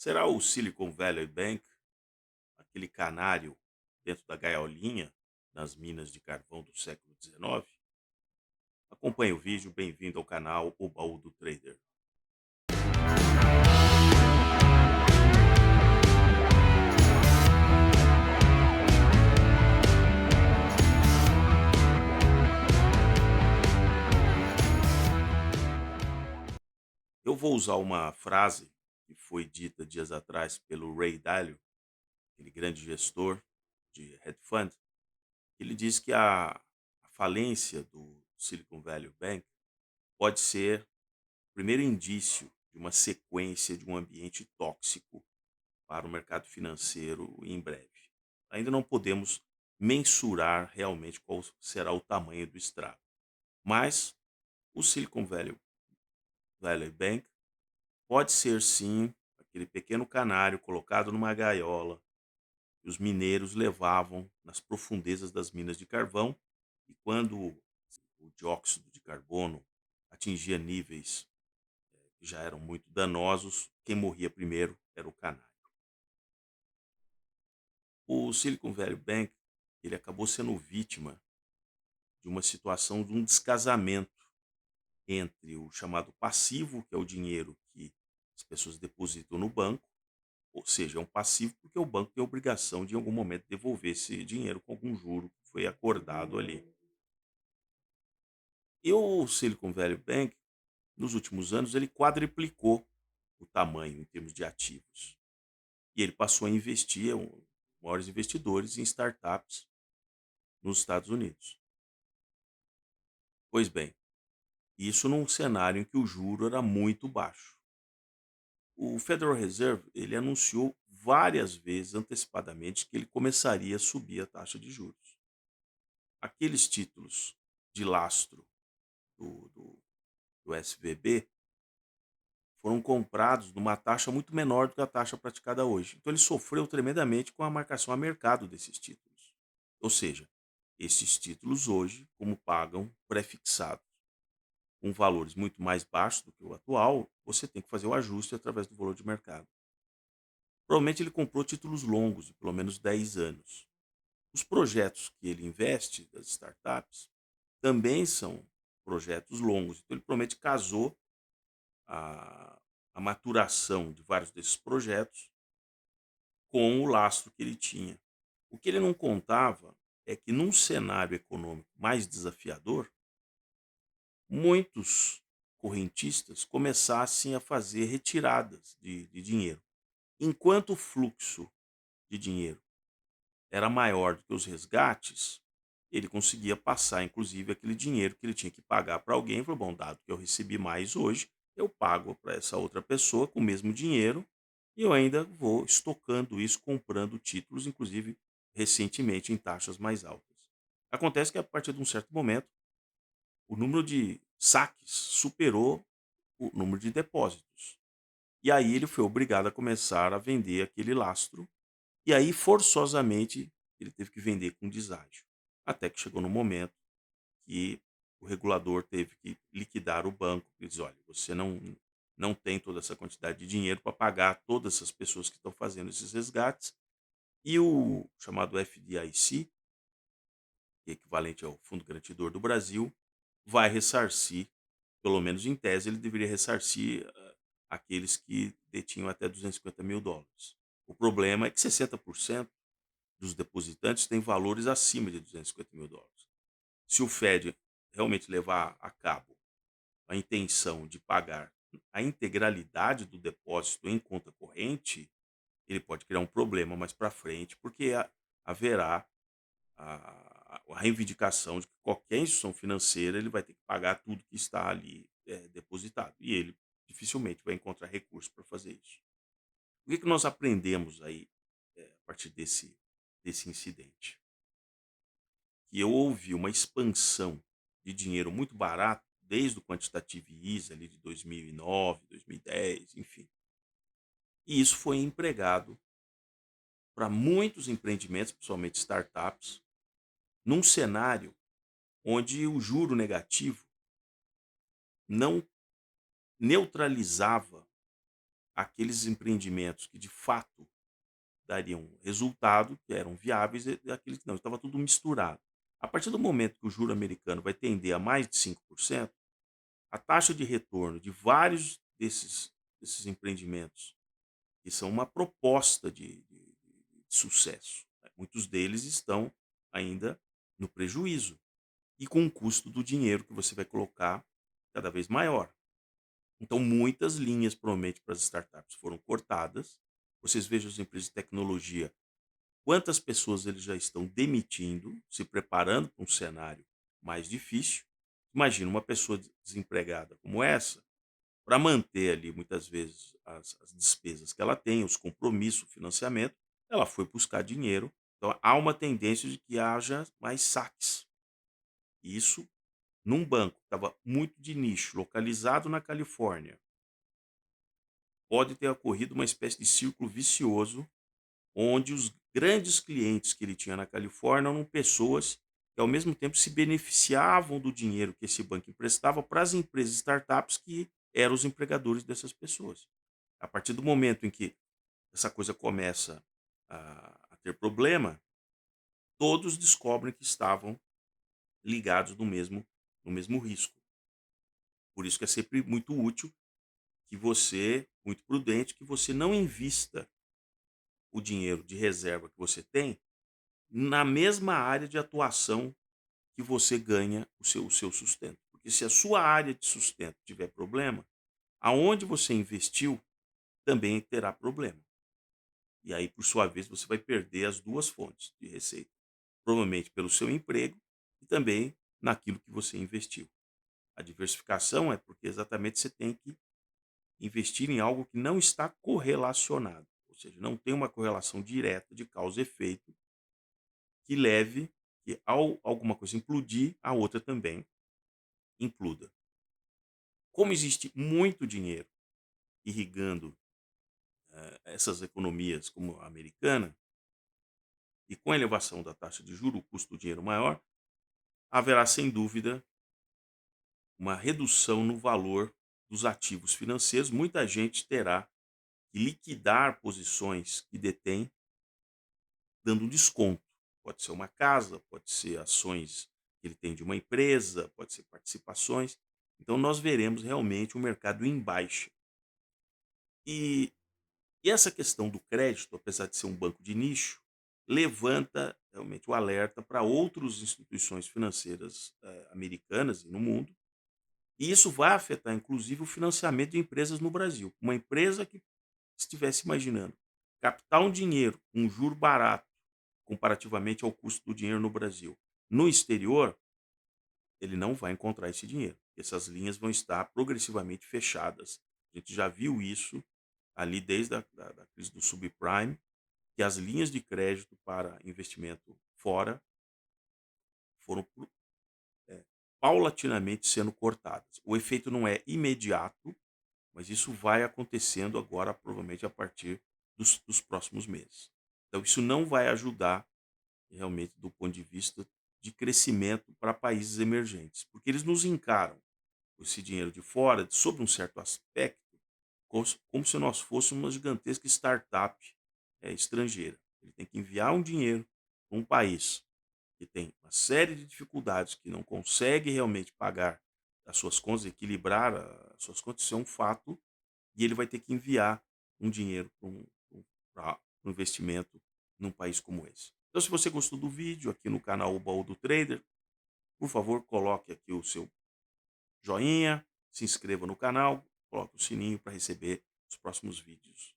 Será o Silicon Valley Bank aquele canário dentro da gaiolinha nas minas de carvão do século XIX? Acompanhe o vídeo, bem-vindo ao canal O Baú do Trader. Eu vou usar uma frase que foi dita dias atrás pelo Ray Dalio, aquele grande gestor de hedge fund. Ele diz que a falência do Silicon Valley Bank pode ser o primeiro indício de uma sequência de um ambiente tóxico para o mercado financeiro em breve. Ainda não podemos mensurar realmente qual será o tamanho do estrago, mas o Valley Bank pode ser sim aquele pequeno canário colocado numa gaiola que os mineiros levavam nas profundezas das minas de carvão, e quando o dióxido de carbono atingia níveis que já eram muito danosos, quem morria primeiro era o canário. O Silicon Valley Bank, ele acabou sendo vítima de uma situação de um descasamento entre o chamado passivo, que é o dinheiro que as pessoas depositam no banco, ou seja, é um passivo porque o banco tem a obrigação de em algum momento devolver esse dinheiro com algum juro que foi acordado ali. E o Silicon Valley Bank, nos últimos anos, ele quadriplicou o tamanho em termos de ativos. E ele passou a investir, é um dos maiores investidores em startups nos Estados Unidos. Pois bem, isso num cenário em que o juro era muito baixo. O Federal Reserve, ele anunciou várias vezes antecipadamente que ele começaria a subir a taxa de juros. Aqueles títulos de lastro do SVB foram comprados numa taxa muito menor do que a taxa praticada hoje. Então ele sofreu tremendamente com a marcação a mercado desses títulos. Ou seja, esses títulos hoje, como pagam prefixado com valores muito mais baixos do que o atual, você tem que fazer o ajuste através do valor de mercado. Provavelmente ele comprou títulos longos, de pelo menos 10 anos. Os projetos que ele investe, das startups, também são projetos longos. Então ele provavelmente casou a, a maturação de vários desses projetos com o lastro que ele tinha. O que ele não contava é que num cenário econômico mais desafiador, muitos correntistas começassem a fazer retiradas de dinheiro. Enquanto o fluxo de dinheiro era maior do que os resgates, ele conseguia passar, inclusive, aquele dinheiro que ele tinha que pagar para alguém. Falou: bom, dado que eu recebi mais hoje, eu pago para essa outra pessoa com o mesmo dinheiro e eu ainda vou estocando isso, comprando títulos, inclusive recentemente em taxas mais altas. Acontece que a partir de um certo momento, o número de saques superou o número de depósitos. E aí ele foi obrigado a começar a vender aquele lastro, e aí forçosamente ele teve que vender com deságio. Até que chegou no momento que o regulador teve que liquidar o banco e dizer: olha, você não tem toda essa quantidade de dinheiro para pagar todas essas pessoas que estão fazendo esses resgates. E o chamado FDIC, que é equivalente ao Fundo Garantidor do Brasil, vai ressarcir, pelo menos em tese, ele deveria ressarcir aqueles que detinham até US$ 250 mil. O problema é que 60% dos depositantes têm valores acima de US$ 250 mil. Se o Fed realmente levar a cabo a intenção de pagar a integralidade do depósito em conta corrente, ele pode criar um problema mais para frente, porque haverá a reivindicação de que qualquer instituição financeira ele vai ter que pagar tudo que está ali depositado. E ele dificilmente vai encontrar recursos para fazer isso. O que, que nós aprendemos aí a partir desse incidente? Que eu houve uma expansão de dinheiro muito barato desde o quantitative easing ali de 2009, 2010, enfim. E isso foi empregado para muitos empreendimentos, principalmente startups, num cenário onde o juro negativo não neutralizava aqueles empreendimentos que de fato dariam resultado, que eram viáveis, e aqueles que não, estava tudo misturado. A partir do momento que o juro americano vai tender a mais de 5%, a taxa de retorno de vários desses empreendimentos, que são uma proposta de sucesso, né, muitos deles estão ainda no prejuízo e com o custo do dinheiro que você vai colocar cada vez maior. Então, muitas linhas, provavelmente, para as startups foram cortadas. Vocês vejam as empresas de tecnologia, quantas pessoas eles já estão demitindo, se preparando para um cenário mais difícil. Imagina uma pessoa desempregada como essa, para manter ali, muitas vezes, as despesas que ela tem, os compromissos, o financiamento, ela foi buscar dinheiro. Então, há uma tendência de que haja mais saques. Isso num banco que estava muito de nicho, localizado na Califórnia, pode ter ocorrido uma espécie de círculo vicioso, onde os grandes clientes que ele tinha na Califórnia eram pessoas que, ao mesmo tempo, se beneficiavam do dinheiro que esse banco emprestava para as empresas startups que eram os empregadores dessas pessoas. A partir do momento em que essa coisa começa a ter problema, todos descobrem que estavam ligados no mesmo risco. Por isso que é sempre muito útil que você, muito prudente, que você não invista o dinheiro de reserva que você tem na mesma área de atuação que você ganha o seu sustento. Porque se a sua área de sustento tiver problema, aonde você investiu também terá problema. E aí, por sua vez, você vai perder as duas fontes de receita. Provavelmente pelo seu emprego e também naquilo que você investiu. A diversificação é porque exatamente você tem que investir em algo que não está correlacionado. Ou seja, não tem uma correlação direta de causa e efeito que leve que ao alguma coisa implodir, a outra também imploda. Como existe muito dinheiro irrigando, essas economias como a americana, e com a elevação da taxa de juro, o custo do dinheiro maior, haverá sem dúvida uma redução no valor dos ativos financeiros. Muita gente terá que liquidar posições que detém, dando um desconto. Pode ser uma casa, pode ser ações que ele tem de uma empresa, pode ser participações. Então nós veremos realmente um mercado em baixa. E, e essa questão do crédito, apesar de ser um banco de nicho, levanta realmente o alerta para outras instituições financeiras americanas e no mundo. E isso vai afetar, inclusive, o financiamento de empresas no Brasil. Uma empresa que estivesse imaginando captar um dinheiro, um juro barato, comparativamente ao custo do dinheiro no Brasil, no exterior, ele não vai encontrar esse dinheiro. Essas linhas vão estar progressivamente fechadas. A gente já viu isso ali desde a crise do subprime, que as linhas de crédito para investimento fora foram eh, paulatinamente sendo cortadas. O efeito não é imediato, mas isso vai acontecendo agora, provavelmente a partir dos próximos meses. Então, isso não vai ajudar realmente do ponto de vista de crescimento para países emergentes, porque eles nos encaram esse dinheiro de fora, sob um certo aspecto, como se nós fôssemos uma gigantesca startup estrangeira. Ele tem que enviar um dinheiro para um país que tem uma série de dificuldades, que não consegue realmente pagar as suas contas, equilibrar as suas contas, isso é um fato, e ele vai ter que enviar um dinheiro para um investimento num país como esse. Então, se você gostou do vídeo aqui no canal O Baú do Trader, por favor, coloque aqui o seu joinha, se inscreva no canal, coloque o sininho para receber os próximos vídeos.